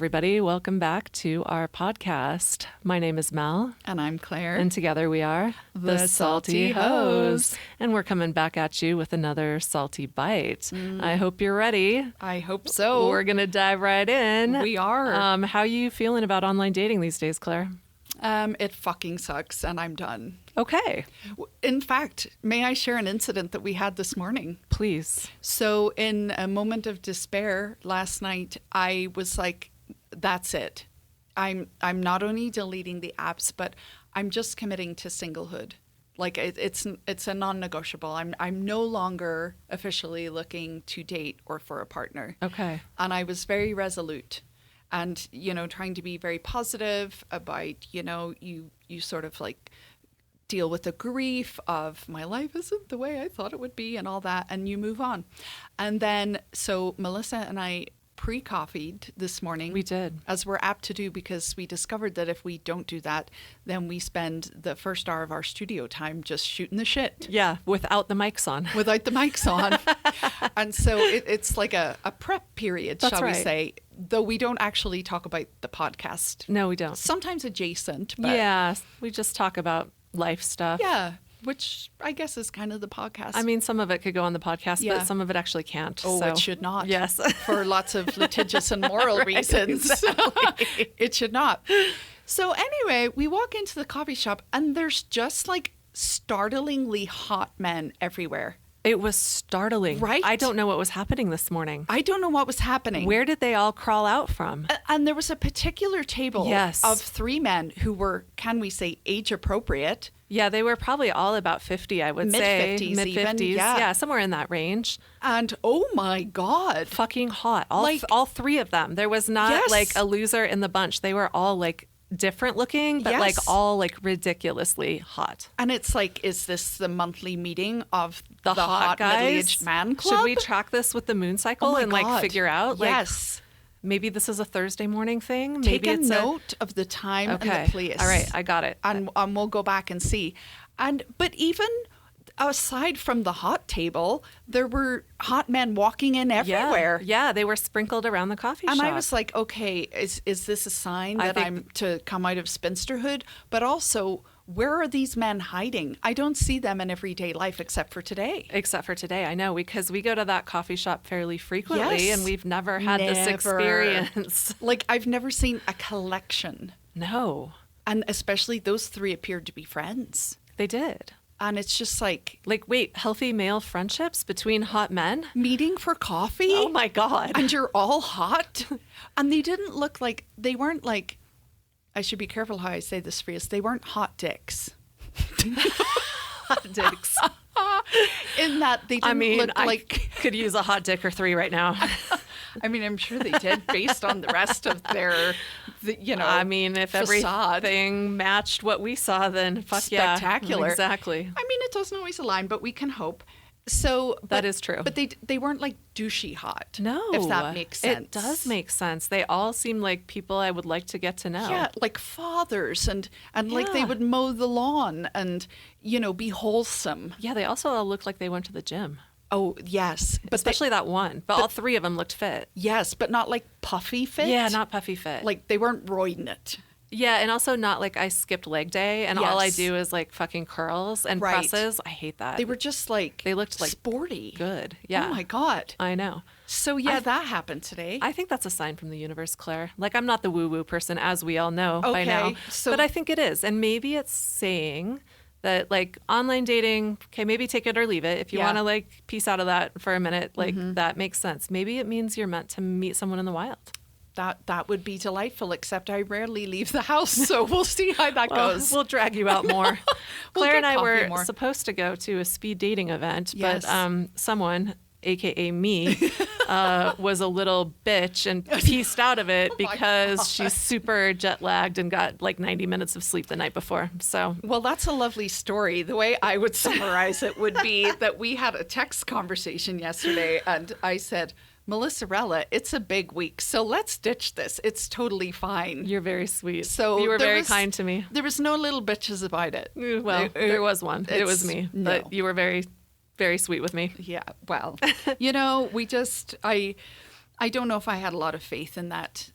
everybody. Welcome back to our podcast. My name is Mel. And I'm Claire. And together we are the Salty Hos. And we're coming back at you with another salty bite. I hope you're ready. I hope so. We're going to dive right in. We are. How are you feeling about online dating these days, Claire? It fucking sucks and I'm done. Okay. In fact, may I share an incident that we had this morning? Please. So in a moment of despair last night, I was like, that's it. I'm not only deleting the apps, but I'm just committing to singlehood. Like it's a non-negotiable. I'm no longer officially looking to date or for a partner. Okay. And I was very resolute. And, trying to be very positive about, you sort of like deal with the grief of my life isn't the way I thought it would be and all that. And you move on. And then, so Melissa and I pre-coffeed this morning. We did. As we're apt to do, because we discovered that if we don't do that, then we spend the first hour of our studio time just shooting the shit. Yeah, without the mics on. Without the mics on. And so it's like a prep period, That's shall right. we say, though we don't actually talk about the podcast. No, we don't. Sometimes adjacent. But Yeah, we just talk about life stuff. yeah, which I guess is kind of the podcast. I mean, some of it could go on the podcast, Yeah. but some of it actually can't. Oh, so. it should not. Yes. For lots of litigious and moral reasons. Exactly. It should not. So anyway, we walk into the coffee shop and there's just like startlingly hot men everywhere. It was startling. Right? I don't know what was happening this morning. I don't know what was happening. Where did they all crawl out from? And there was a particular table Yes. of three men who were, can we say, age appropriate. Yeah, they were probably all about 50, I would say. Mid-50s even, Mid-50s. yeah. Somewhere in that range. And oh my God. Fucking hot. Like- All three of them. There was not Yes. like a loser in the bunch. They were all like different looking, but Yes. like all like ridiculously hot. And it's like, is this the monthly meeting of The hot guys? middle-aged man club? Should we track this with the moon cycle Oh my and God. like figure out? Like, Yes. maybe this is a Thursday morning thing. Take Maybe a it's note of the time Okay. and the place. All right, I got it. And we'll go back and see. But even aside from the hot table, there were hot men walking in everywhere. Yeah, they were sprinkled around the coffee And shop. I was like, okay, is this a sign I that think- I'm to come out of spinsterhood? But also, where are these men hiding? I don't see them in everyday life except for today. Except for today, I know, because we go to that coffee shop fairly frequently, Yes. and we've never had this Never. experience. Like, I've never seen a collection. No, And especially those three appeared to be friends. they did. And it's just like Wait, healthy male friendships between hot men? meeting for coffee. Oh my God. And you're all hot. And they weren't like, I should be careful how I say this phrase. They weren't hot dicks. Hot dicks. In that they didn't look I like, could use a hot dick or three right now. I mean, I'm sure they did based on the rest of their, I mean, if facade. everything matched what we saw, then fuck yeah. Spectacular. Exactly. I mean, it doesn't always align, but we can hope. So That is true. But they weren't like douchey hot. No. If that makes sense. It does make sense. They all seem like people I would like to get to know. Yeah, like fathers and like they Yeah. would mow the lawn and, be wholesome. Yeah, they also all looked like they went to the gym. Oh, yes. But Especially that one. But all three of them looked fit. yes, but not like puffy fit. Yeah, not puffy fit. Like they weren't roiding it. Yeah, and also not like I skipped leg day and all I Yes. do is like fucking curls and Right. presses. I hate that. They were just like They looked like sporty. good. Yeah. Oh my God. I know. So yeah, that happened today. I think that's a sign from the universe, Claire. Like, I'm not the woo-woo person, as we all know by Okay, now. so- but I think it is. And maybe it's saying that, like, online dating, okay, maybe take it or leave it. If you Yeah. want to, like, piece out of that for a minute, like, that makes sense. Maybe it means you're meant to meet someone in the wild. That would be delightful, except I rarely leave the house, so we'll see how that goes. We'll drag you out more. We'll Claire get and I coffee were more. supposed to go to a speed dating event, Yes. but someone, aka me, was a little bitch and pieced out of it because she's super jet lagged and got like 90 minutes of sleep the night before. So Well, that's a lovely story. The way I would summarize it would be that we had a text conversation yesterday, and I said, Melissarella, it's a big week, so let's ditch this. It's totally fine. you're very sweet. So you were there very was- kind to me. There was no little bitches about it. Well, there was one. It was it's- me. no. But you were very, very sweet with me. Yeah, well, I don't know if I had a lot of faith in that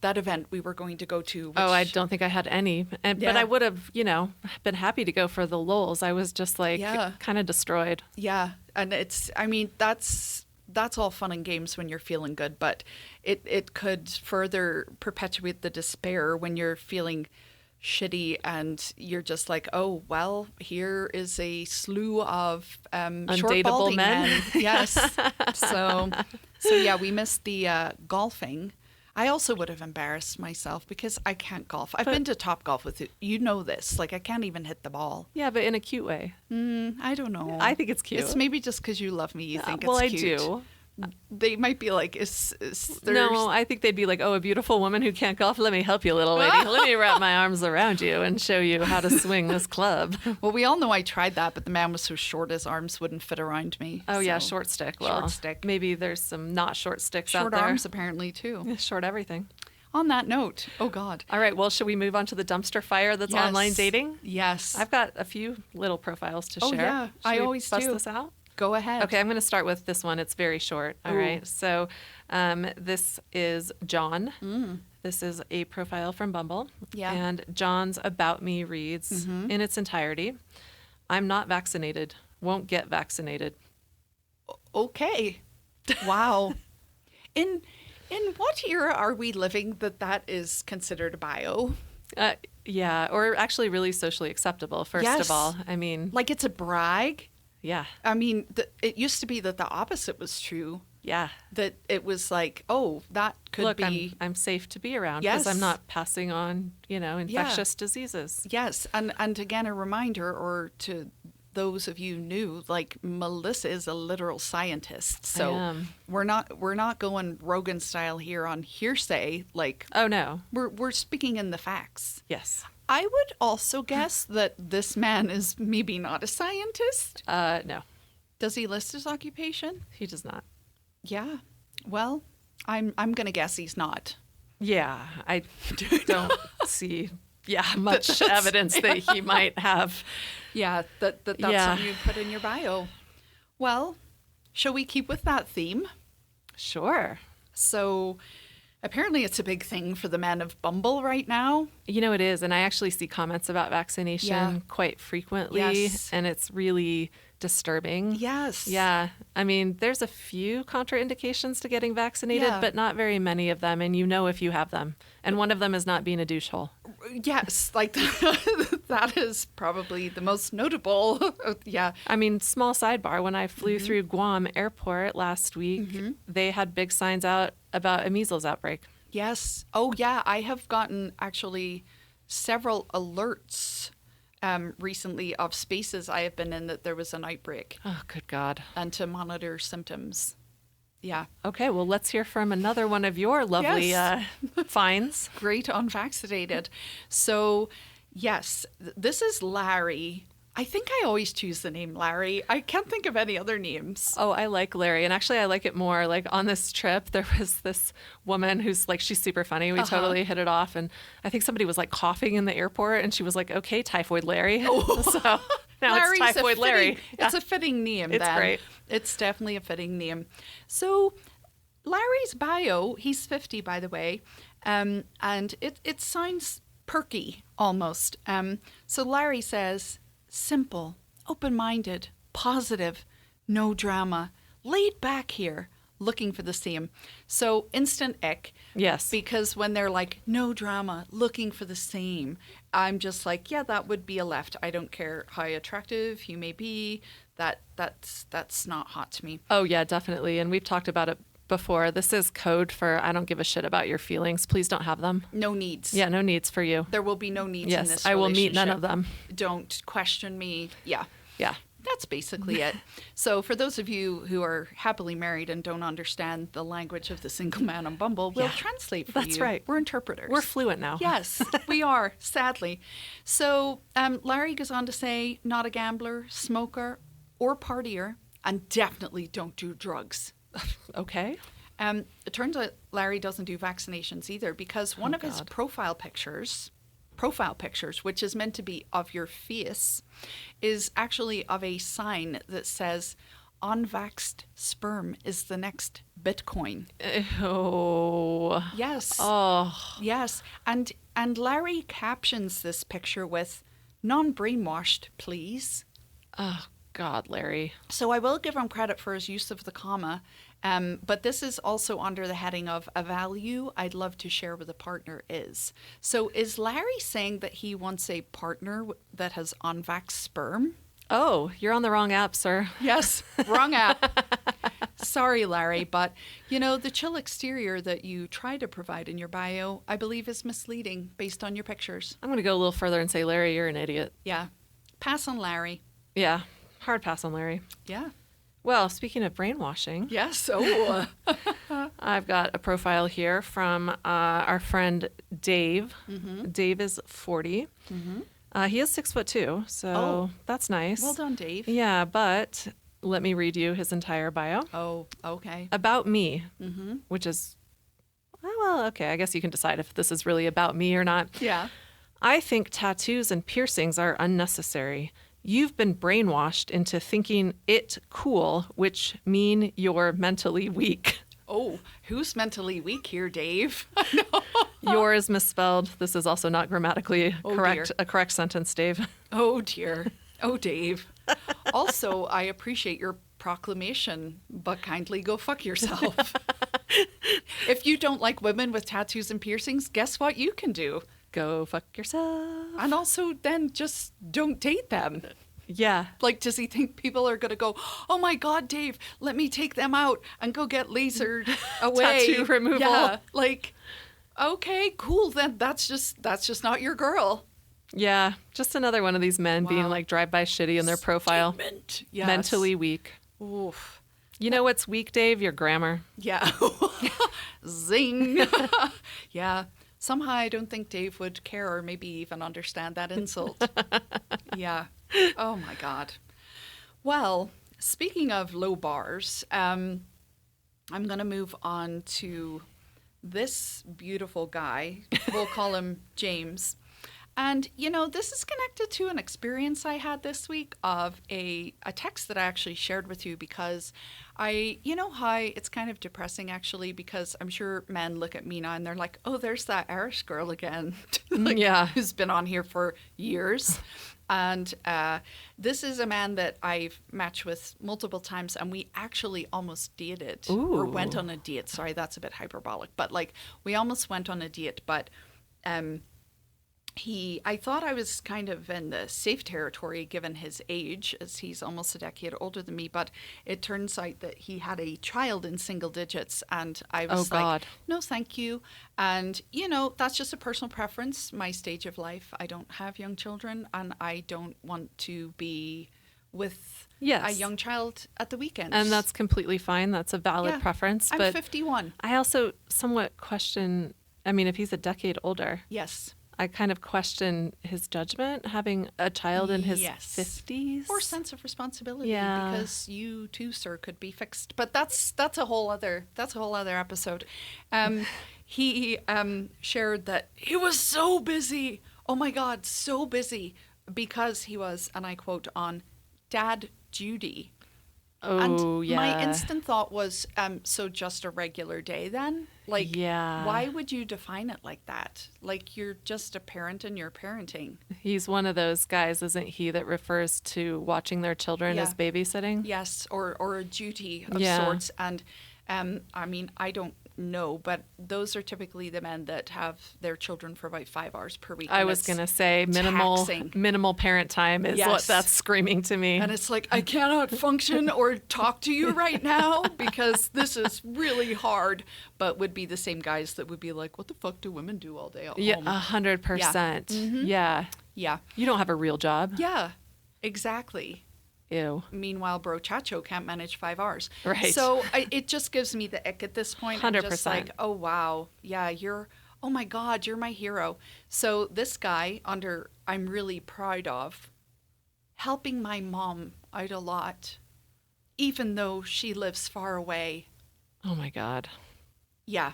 event we were going to go to. Which, I don't think I had any. But I would have, been happy to go for the lols. I was just like kind of destroyed. Yeah. And that's all fun and games when you're feeling good, but it could further perpetuate the despair when you're feeling shitty and you're just like, oh, well, here is a slew of short balding men. Yes. So yeah, we missed the golfing. I also would have embarrassed myself because I can't golf. I've been to Topgolf with you. You know this. Like, I can't even hit the ball. Yeah, but in a cute way. I don't know. I think it's cute. It's maybe just because you love me, you think it's well, cute. Well, I do. They might be like, is no, I think they'd be like, oh, a beautiful woman who can't golf. Let me help you, little lady. Let me wrap my arms around you and show you how to swing this club. Well, we all know I tried that, but the man was so short his arms wouldn't fit around me. Oh, yeah, short stick. Well, short stick. Maybe there's some not short sticks out there. Short arms, apparently, too. Yeah, short everything. On that note, oh, God. All right, well, should we move on to the dumpster fire that's online dating? Yes. I've got a few little profiles to share. Oh, yeah. I always bust do. This out? Go ahead. Okay, I'm going to start with this one. It's very short. All right. So this is John. This is a profile from Bumble. Yeah. And John's About Me reads in its entirety, I'm not vaccinated. Won't get vaccinated. Okay. Wow. In what era are we living that is considered a bio? Yeah, or actually really socially acceptable, first of all. I mean... Like it's a brag? Yeah. I mean, it used to be that the opposite was true. Yeah. That it was like, oh, that could be... I'm safe to be around because I'm not passing on, infectious diseases. Yes. And again, a reminder, or to those of you new, like Melissa is a literal scientist. So we're not going Rogan style here on hearsay. Like, oh, no. We're speaking in the facts. Yes. I would also guess that this man is maybe not a scientist. No. Does he list his occupation? He does not. Yeah. Well, I'm going to guess he's not. Yeah, I don't see much evidence that he might have. Yeah, that's something you put in your bio. Well, shall we keep with that theme? Sure. So... apparently it's a big thing for the men of Bumble right now. It is. And I actually see comments about vaccination quite frequently. Yes. And it's really disturbing. Yes. Yeah. I mean, there's a few contraindications to getting vaccinated, but not very many of them. And if you have them. And one of them is not being a douchehole. Yes. Like that is probably the most notable. Yeah. I mean, small sidebar. When I flew through Guam airport last week, they had big signs out about a measles outbreak. Yes. Oh, yeah. I have gotten actually several alerts recently of spaces I have been in that there was an outbreak. Oh, good God. And to monitor symptoms. Yeah. Okay, well, let's hear from another one of your lovely finds. Great unvaccinated. So, yes, this is Larry. I think I always choose the name Larry. I can't think of any other names. Oh, I like Larry. And actually, I like it more. Like on this trip, there was this woman who's like, she's super funny. We totally hit it off. And I think somebody was like coughing in the airport. And she was like, okay, Typhoid Larry. Oh. So now Larry's it's Typhoid Larry. It's a fitting name. It's great. It's definitely a fitting name. So Larry's bio, he's 50, by the way. And it sounds perky almost. So Larry says... simple, open-minded, positive, no drama, laid back here, looking for the same. So instant ick. Yes. Because when they're like, no drama, looking for the same, I'm just like, yeah, that would be a left. I don't care how attractive you may be. That's not hot to me. Oh, yeah, definitely. And we've talked about it before. This is code for I don't give a shit about your feelings. Please don't have them. No needs. Yeah, no needs for you. There will be no needs in this relationship. Yes, I will meet none of them. Don't question me. Yeah. Yeah. That's basically it. So for those of you who are happily married and don't understand the language of the single man on Bumble, we'll translate for you. That's right. We're interpreters. We're fluent now. Yes, we are, sadly. So Larry goes on to say, not a gambler, smoker, or partier, and definitely don't do drugs. Okay. It turns out Larry doesn't do vaccinations either because one of his profile pictures, which is meant to be of your face, is actually of a sign that says, Unvaxxed sperm is the next Bitcoin. Oh. Yes. Oh. Yes. And Larry captions this picture with non-brainwashed, please. Oh, God, Larry. So I will give him credit for his use of the comma, but this is also under the heading of a value I'd love to share with a partner is. So is Larry saying that he wants a partner that has unvaxxed sperm? Oh, you're on the wrong app, sir. Yes, wrong app. Sorry, Larry, but the chill exterior that you try to provide in your bio, I believe is misleading based on your pictures. I'm going to go a little further and say, Larry, you're an idiot. Yeah. Pass on Larry. Yeah. Hard pass on Larry. Yeah. Well, speaking of brainwashing. Yes. Oh. I've got a profile here from our friend Dave. Mm-hmm. Dave is 40. Mm-hmm. He is 6'2", so that's nice. Well done, Dave. Yeah, but let me read you his entire bio. Oh, okay. About me, Mm-hmm. which is, well, okay, I guess you can decide if this is really about me or not. Yeah. I think tattoos and piercings are unnecessary. You've been brainwashed into thinking it cool, which mean you're mentally weak. Oh, who's mentally weak here, Dave? Yours misspelled. This is also not grammatically correct. Dear. A correct sentence, Dave. Oh, dear. Oh, Dave. Also, I appreciate your proclamation, but kindly go fuck yourself. If you don't like women with tattoos and piercings, guess what you can do? Go fuck yourself. And also then just don't date them. Yeah. Like, does he think people are going to go, oh my God, Dave, let me take them out and go get lasered away? Tattoo removal. Yeah. Like, okay, cool. Then that's just not your girl. Yeah. Just another one of these men being Wow. like drive-by shitty in their profile. Statement. Yes. Mentally weak. Oof. You know what's weak, Dave? Your grammar. Yeah. Zing. Yeah. Somehow I don't think Dave would care or maybe even understand that insult. Yeah. Oh my God. Well, speaking of low bars, I'm going to move on to this beautiful guy. We'll call him James. And, this is connected to an experience I had this week of a text that I actually shared with you because how it's kind of depressing actually because I'm sure men look at me now and they're like, oh, there's that Irish girl again. Yeah. Who's been on here for years. And this is a man that I've matched with multiple times and we actually almost dated or went on a date. Sorry, that's a bit hyperbolic, but we almost went on a date, but I thought I was kind of in the safe territory given his age, as he's almost a decade older than me, but it turns out that he had a child in single digits, and I was no, thank you. And, that's just a personal preference, my stage of life. I don't have young children, and I don't want to be with a young child at the weekend. And that's completely fine. That's a valid preference. I'm but 51. I also somewhat question, if he's a decade older. Yes. I kind of question his judgment having a child in his 50s. Or sense of responsibility, Yeah. because you too, sir, could be fixed. But that's a whole other episode. He shared that he was so busy. Oh my God, so busy because he was, and I quote, on Dad Duty. Oh, and yeah. my instant thought was, so just a regular day then? Why would you define it like that? Like you're just a parent and you're parenting. He's one of those guys, isn't he, that refers to watching their children as babysitting? Yes, or a duty of Yeah. sorts. And I don't know, but those are typically the men that have their children for about 5 hours per week. I was going to say minimal parent time is what that's screaming to me. And it's like, I cannot function or talk to you right now because this is really hard, but would be the same guys that would be like, what the fuck do women do all day at Yeah, home? 100%. Mm-hmm. Yeah. Yeah. You don't have a real job. Yeah, exactly. Ew. Meanwhile, bro Chacho can't manage 5 hours. Right. So it just gives me the ick at this point. 100%. I'm just like, oh, wow. Yeah, oh my God, you're my hero. So this guy I'm really proud of, helping my mom out a lot, even though she lives far away. Oh my God. Yeah.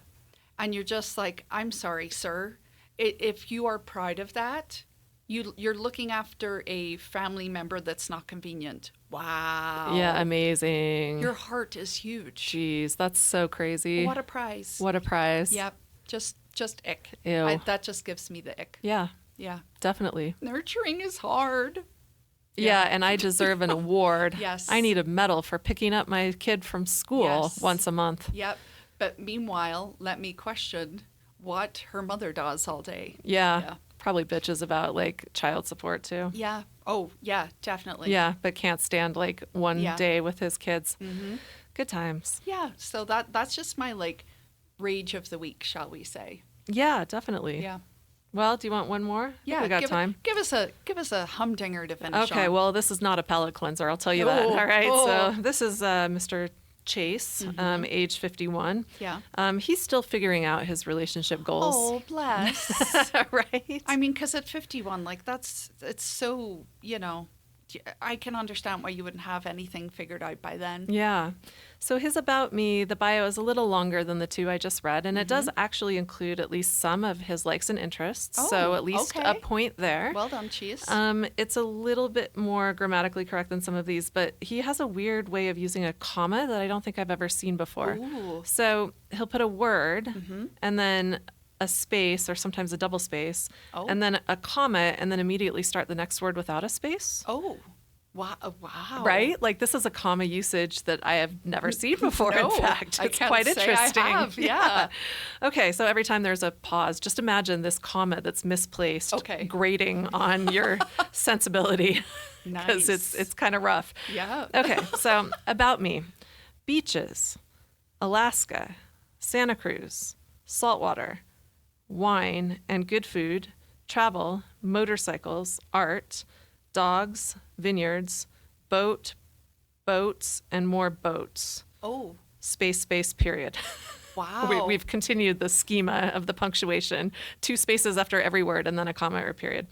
And you're just like, I'm sorry, sir. If you are proud of that, you're looking after a family member that's not convenient. Wow. Yeah, amazing. Your heart is huge. Jeez, that's so crazy. What a prize. What a prize. Yep. Just ick. Ew. That just gives me the ick. Yeah, Yeah. definitely. Nurturing is hard. Yeah, and I deserve an award. Yes. I need a medal for picking up my kid from school Yes. once a month. Yep. But meanwhile, let me question what her mother does all day. Yeah, Yeah. probably bitches about like child support too. Yeah. Oh, yeah, definitely. Yeah, but can't stand like one Yeah. day with his kids. Mm-hmm. Good times. Yeah. So that's just my like rage of the week, shall we say? Yeah, definitely. Yeah. Well, do you want one more? I think Yeah. we got time. Give us a humdinger to finish Okay, on. well, this is not a palate cleanser. I'll tell you that. Oh, All right. oh. So this is Mr. Chase, age 51. Yeah. He's still figuring out his relationship goals. Oh, bless. Right. I mean, because at 51, like it's so, I can understand why you wouldn't have anything figured out by then. Yeah. So his About Me, the bio is a little longer than the two I just read, and it does actually include at least some of his likes and interests. So Oh, at least okay. a point there. Well done, Cheese. It's a little bit more grammatically correct than some of these, but he has a weird way of using a comma that I don't think I've ever seen before. Ooh. So he'll put a word and then a space or sometimes a double space Oh. and then a comma and then immediately start the next word without a space. Oh, wow. Right? Like this is a comma usage that I have never seen before, No, in fact. I It's can't quite say I interesting. have, yeah. Okay, so every time there's a pause, just imagine this comma that's misplaced Okay. grating on your sensibility. Because Nice. it's kind of rough. Yeah. Okay, so About Me. Beaches, Alaska, Santa Cruz, saltwater, wine and good food, travel, motorcycles, art, dogs, vineyards, boats, and more boats. Oh, Space, period. wow. We've continued the schema of the punctuation. 2 spaces after every word and then a comma or period.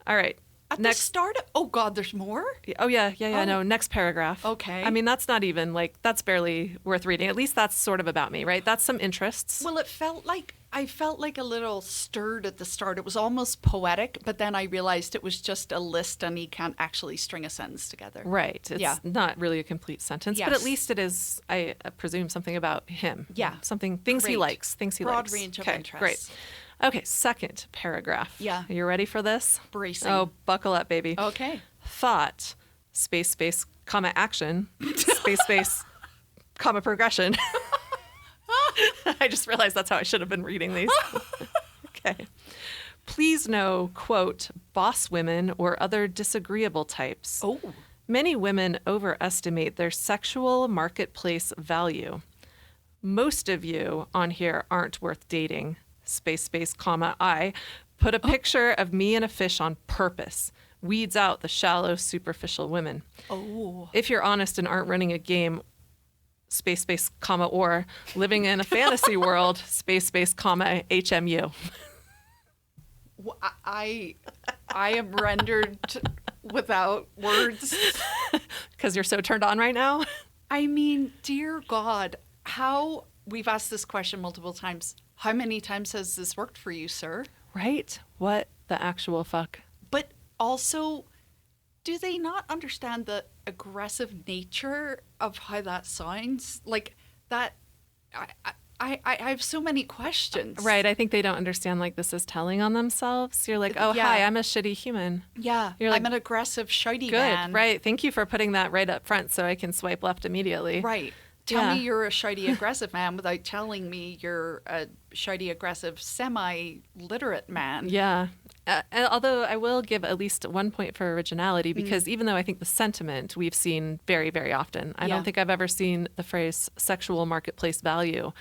All right. At Next. the start oh God, there's more? Oh, yeah. Oh. No, next paragraph. Okay. I mean, that's not even that's barely worth reading. At least that's sort of about me, right? That's some interests. Well, I felt like a little stirred at the start. It was almost poetic, but then I realized it was just a list and he can't actually string a sentence together. Right. It's Yeah. not really a complete sentence, but Yes. at least it is, I presume, something about him. Yeah. Things he Great. likes, things he Broad likes. range of Okay, interests. Great. Okay, second paragraph. Yeah. Are you ready for this? Bracing. Oh, buckle up, baby. Okay. Thought, space, comma, action, space, comma, progression. I just realized that's how I should have been reading these. Okay. Please know, quote, boss women or other disagreeable types. Oh. Many women overestimate their sexual marketplace value. Most of you on here aren't worth dating. Space, comma, I put a picture of me and a fish on purpose. Weeds out the shallow, superficial women. Oh. If you're honest and aren't running a game, space, comma, or living in a fantasy world, space, comma, HMU. I am rendered without words. Because you're so turned on right now? I mean, dear God, we've asked this question multiple times. How many times has this worked for you, sir? Right? What the actual fuck? But also, do they not understand the aggressive nature of how that sounds? Like that, I have so many questions. Right. I think they don't understand like this is telling on themselves. You're like, oh, Yeah. hi, I'm a shitty human. Yeah, You're like, I'm an aggressive, shouty Good. man. Right. Thank you for putting that right up front so I can swipe left immediately. Right. Tell Yeah. me you're a shouty, aggressive man without telling me you're a shouty, aggressive, semi-literate man. Yeah. Although I will give at least 1 point for originality because even though I think the sentiment we've seen very, very often, I Yeah. don't think I've ever seen the phrase sexual marketplace value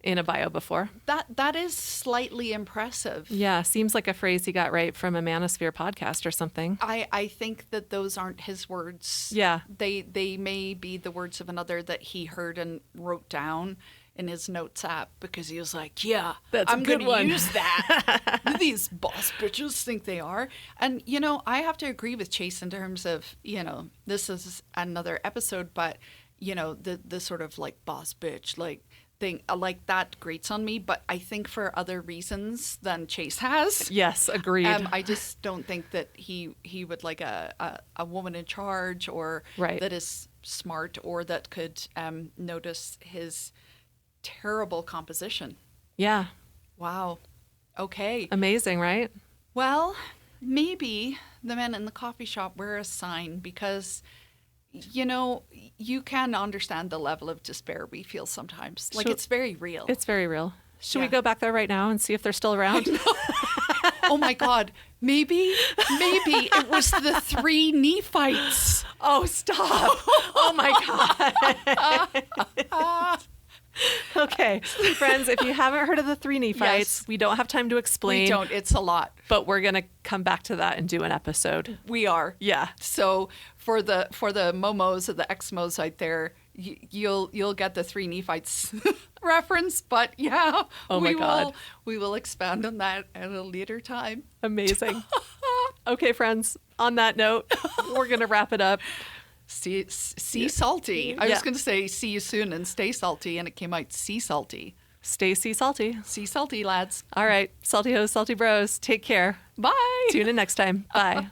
in a bio before. That is slightly impressive. Yeah. Seems like a phrase he got right from a Manosphere podcast or something. I think that those aren't his words. Yeah. They may be the words of another that he heard and wrote down in his notes app because he was like, yeah, That's a I'm good gonna one. use that. These boss bitches think they are. And, I have to agree with Chase in terms of, this is another episode, but, the sort of like boss bitch, like think like that grates on me, but I think for other reasons than Chase has. Yes, agreed. I just don't think that he would like a woman in charge, or that is smart, or that could notice his terrible composition. Yeah. Wow. Okay. Amazing, right? Well, maybe the men in the coffee shop were a sign, because, you know, you can understand the level of despair we feel sometimes. Like, it's very real. It's very real. Should we go back there right now and see if they're still around? Oh my God. Maybe it was the Three Nephites. Oh, stop. Oh my God. Okay, friends, if you haven't heard of the Three Nephites, we don't have time to explain. We don't. It's a lot. But we're going to come back to that and do an episode. We are. Yeah. So for the momos or the exmos out there, you'll get the Three Nephites reference, but yeah, we will expand on that at a later time. Amazing. Okay, friends, on that note, we're going to wrap it up. See salty. I was going to say see you soon and stay salty, and it came out see salty. Stay salty. See salty, lads. All right, salty hoes, salty bros. Take care. Bye. Tune in next time. Bye.